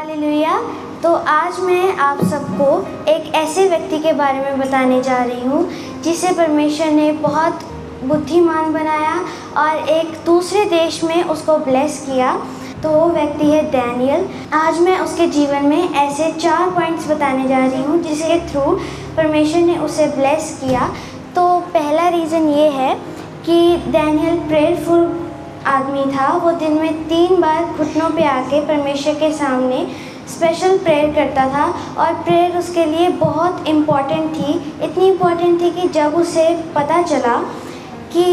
Hallelujah. तो आज मैं आप सबको एक ऐसे व्यक्ति के बारे में बताने जा रही हूँ जिसे परमेश्वर ने बहुत बुद्धिमान बनाया और एक दूसरे देश में उसको ब्लेस किया। तो वो व्यक्ति है डैनियल। आज मैं उसके जीवन में ऐसे 4 पॉइंट्स बताने जा रही हूँ जिसके थ्रू परमेश्वर ने उसे ब्लेस किया। तो पहला रीज़न ये है कि डैनियल प्रेयरफुल आदमी था। वो दिन में 3 बार घुटनों पे आके परमेश्वर के सामने स्पेशल प्रेयर करता था और प्रेयर उसके लिए बहुत इम्पॉर्टेंट थी। इतनी इम्पॉर्टेंट थी कि जब उसे पता चला कि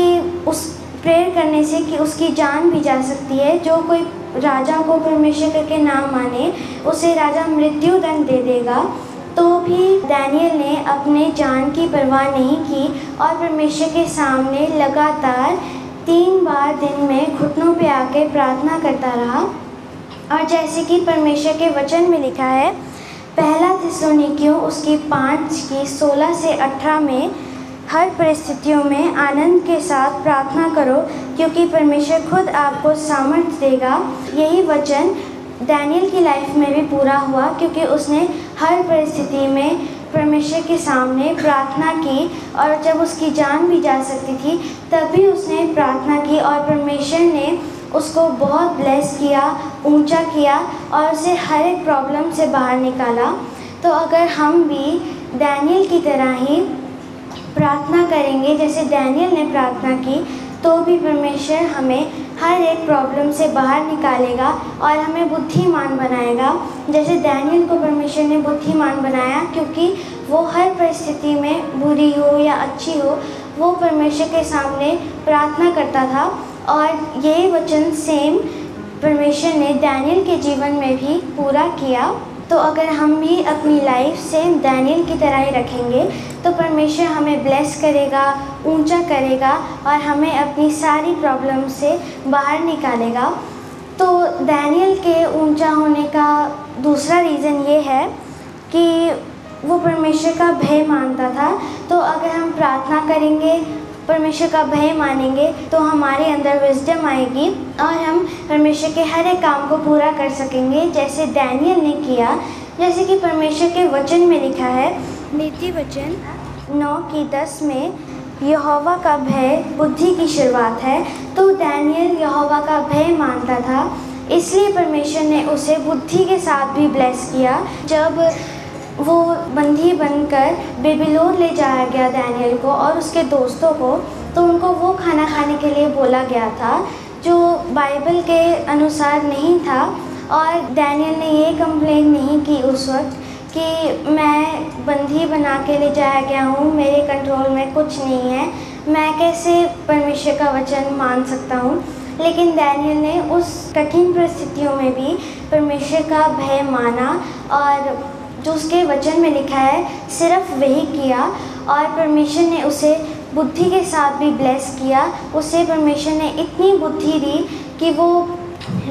उस प्रेयर करने से कि उसकी जान भी जा सकती है, जो कोई राजा को परमेश्वर करके ना माने उसे राजा मृत्यु दंड दे देगा, तो भी डैनियल ने अपने जान की परवाह नहीं की और परमेश्वर के सामने लगातार 3 बार दिन में घुटनों पे आके प्रार्थना करता रहा। और जैसे कि परमेश्वर के वचन में लिखा है, पहला थिस्सलुनीकियों उसकी 5:16 से 18 में, हर परिस्थितियों में आनंद के साथ प्रार्थना करो क्योंकि परमेश्वर खुद आपको सामर्थ्य देगा। यही वचन डैनियल की लाइफ में भी पूरा हुआ क्योंकि उसने हर परिस्थिति में परमेश्वर के सामने प्रार्थना की और जब उसकी जान भी जा सकती थी तब भी उसने प्रार्थना की और परमेश्वर ने उसको बहुत ब्लेस किया, ऊंचा किया और उसे हर एक प्रॉब्लम से बाहर निकाला। तो अगर हम भी डैनियल की तरह ही प्रार्थना करेंगे जैसे डैनियल ने प्रार्थना की, तो भी परमेश्वर हमें हर एक प्रॉब्लम से बाहर निकालेगा और हमें बुद्धिमान बनाएगा। जैसे डैनियल को परमेश्वर ने बुद्धिमान बनाया क्योंकि वो हर परिस्थिति में, बुरी हो या अच्छी हो, वो परमेश्वर के सामने प्रार्थना करता था। और ये वचन सेम परमेश्वर ने डैनियल के जीवन में भी पूरा किया। तो अगर हम भी अपनी लाइफ सेम डैनियल की तरह ही रखेंगे तो परमेश्वर हमें ब्लेस करेगा, ऊंचा करेगा और हमें अपनी सारी प्रॉब्लम से बाहर निकालेगा। तो डैनियल के ऊंचा होने का दूसरा रीज़न ये है कि वो परमेश्वर का भय मानता था। तो अगर हम प्रार्थना करेंगे, परमेश्वर का भय मानेंगे, तो हमारे अंदर विजडम आएगी और हम परमेश्वर के हर एक काम को पूरा कर सकेंगे जैसे डैनियल ने किया। जैसे कि परमेश्वर के वचन में लिखा है, नीति वचन 9:10 में, यहोवा का भय बुद्धि की शुरुआत है। तो डैनियल यहोवा का भय मानता था, इसलिए परमेश्वर ने उसे बुद्धि के साथ भी ब्लेस किया। जब वो बंदी बनकर बेबीलोन ले जाया गया डैनियल को और उसके दोस्तों को, तो उनको वो खाना खाने के लिए बोला गया था जो बाइबल के अनुसार नहीं था। और डैनियल ने ये कंप्लेन नहीं की उस वक्त कि मैं बंदी बना के ले जाया गया हूँ, मेरे कंट्रोल में कुछ नहीं है, मैं कैसे परमेश्वर का वचन मान सकता हूँ। लेकिन डैनियल ने उस कठिन परिस्थितियों में भी परमेश्वर का भय माना और जो उसके वचन में लिखा है सिर्फ वही किया और परमेश्वर ने उसे बुद्धि के साथ भी ब्लेस किया। उसे परमेश्वर ने इतनी बुद्धि दी कि वो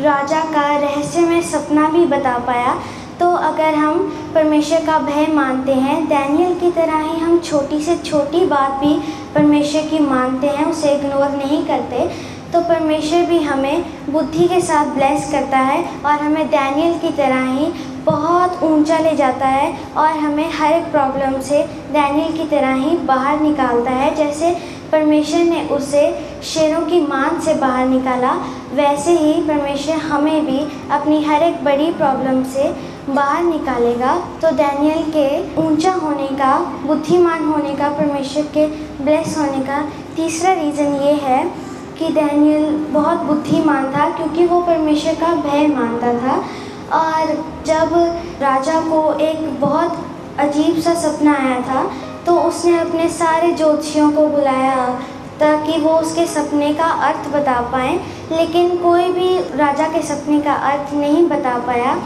राजा का रहस्यमय सपना भी बता पाया। तो अगर हम परमेश्वर का भय मानते हैं, डैनियल की तरह ही हम छोटी से छोटी बात भी परमेश्वर की मानते हैं, उसे इग्नोर नहीं करते, तो परमेश्वर भी हमें बुद्धि के साथ ब्लेस करता है और हमें डैनियल की तरह ही बहुत ऊंचा ले जाता है और हमें हर एक प्रॉब्लम से डैनियल की तरह ही बाहर निकालता है। जैसे परमेश्वर ने उसे शेरों की मान से बाहर निकाला, वैसे ही परमेश्वर हमें भी अपनी हर एक बड़ी प्रॉब्लम से बाहर निकालेगा। तो डैनियल के ऊंचा होने का, बुद्धिमान होने का, परमेश्वर के ब्लेस होने का तीसरा रीज़न ये है कि डैनियल बहुत बुद्धिमान था क्योंकि वो परमेश्वर का भय मानता था। और जब राजा को एक बहुत अजीब सा सपना आया था तो उसने अपने सारे ज्योतिषियों को बुलाया ताकि वो उसके सपने का अर्थ बता पाएँ, लेकिन कोई भी राजा के सपने का अर्थ नहीं बता पाया।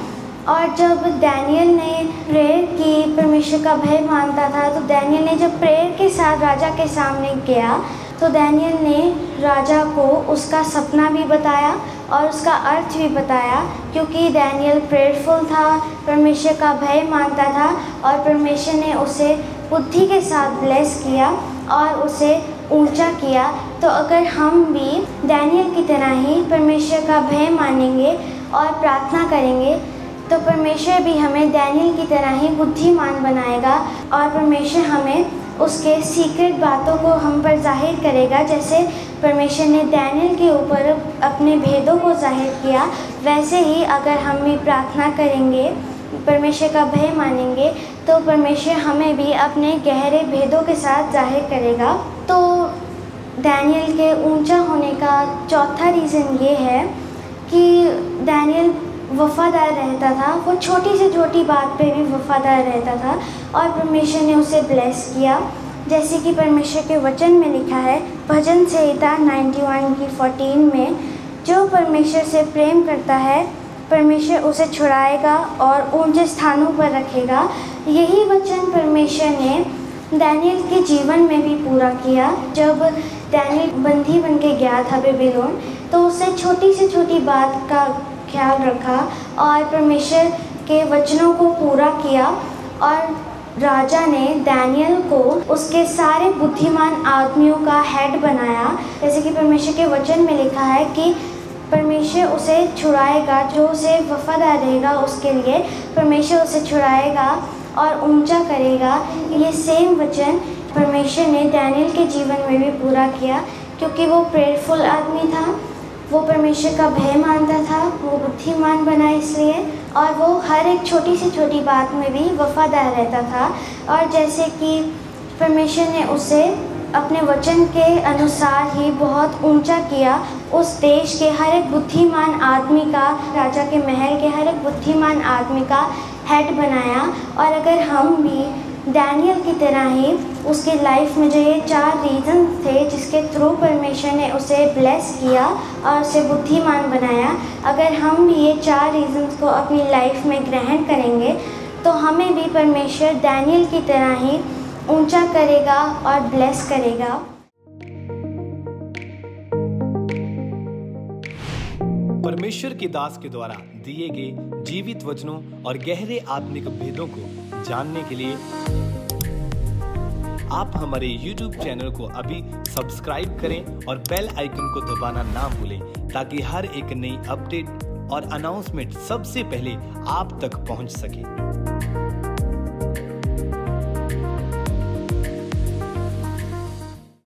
और जब डैनियल ने प्रेयर की, परमेश्वर का भय मानता था, तो डैनियल ने जब प्रेयर के साथ राजा के सामने गया तो डैनियल ने राजा को उसका सपना भी बताया और उसका अर्थ भी बताया क्योंकि डैनियल प्रेयरफुल था, परमेश्वर का भय मानता था और परमेश्वर ने उसे बुद्धि के साथ ब्लेस किया और उसे ऊंचा किया। तो अगर हम भी डैनियल की तरह ही परमेश्वर का भय मानेंगे और प्रार्थना करेंगे तो परमेश्वर भी हमें डैनियल की तरह ही बुद्धिमान बनाएगा और परमेश्वर हमें उसके सीक्रेट बातों को हम पर जाहिर करेगा। जैसे परमेश्वर ने डैनियल के ऊपर अपने भेदों को जाहिर किया, वैसे ही अगर हम भी प्रार्थना करेंगे, परमेश्वर का भय मानेंगे, तो परमेश्वर हमें भी अपने गहरे भेदों के साथ जाहिर करेगा। तो डैनियल के ऊंचा होने का चौथा रीज़न ये है कि डैनियल वफ़ादार रहता था। वो छोटी से छोटी बात पे भी वफ़ादार रहता था और परमेश्वर ने उसे ब्लेस किया। जैसे कि परमेश्वर के वचन में लिखा है, भजन संहिता 91 की 14 में, जो परमेश्वर से प्रेम करता है परमेश्वर उसे छुड़ाएगा और ऊंचे स्थानों पर रखेगा। यही वचन परमेश्वर ने डैनियल के जीवन में भी पूरा किया। जब डैनियल बंदी बन के गया था बेबीलोन, तो उसे छोटी से छोटी बात का ख्याल रखा और परमेश्वर के वचनों को पूरा किया और राजा ने डैनियल को उसके सारे बुद्धिमान आदमियों का हेड बनाया। जैसे कि परमेश्वर के वचन में लिखा है कि परमेश्वर उसे छुड़ाएगा, जो उसे वफादार रहेगा उसके लिए परमेश्वर उसे छुड़ाएगा और ऊंचा करेगा। ये सेम वचन परमेश्वर ने डैनियल के जीवन में भी पूरा किया, क्योंकि वो प्रेयरफुल आदमी था, वो परमेश्वर का भय मानता था, वो बुद्धिमान बना इसलिए, और वो हर एक छोटी से छोटी बात में भी वफादार रहता था। और जैसे कि परमेश्वर ने उसे अपने वचन के अनुसार ही बहुत ऊंचा किया, उस देश के हर एक बुद्धिमान आदमी का, राजा के महल के हर एक बुद्धिमान आदमी का हेड बनाया। और अगर हम भी डैनियल की तरह ही उसके लाइफ में जो ये 4 रीज़न थे जिसके थ्रू परमेश्वर ने उसे ब्लेस किया और उसे बुद्धिमान बनाया, अगर हम भी ये 4 रीज़न्स को अपनी लाइफ में ग्रहण करेंगे तो हमें भी परमेश्वर डैनियल की तरह ही ऊंचा करेगा और ब्लेस करेगा। परमेश्वर के दास के द्वारा दिए गए जीवित वचनों और गहरे आत्मिक भेदों को जानने के लिए आप हमारे YouTube चैनल को अभी सब्सक्राइब करें और बेल आइकन को दबाना ना भूलें, ताकि हर एक नई अपडेट और अनाउंसमेंट सबसे पहले आप तक पहुंच सके।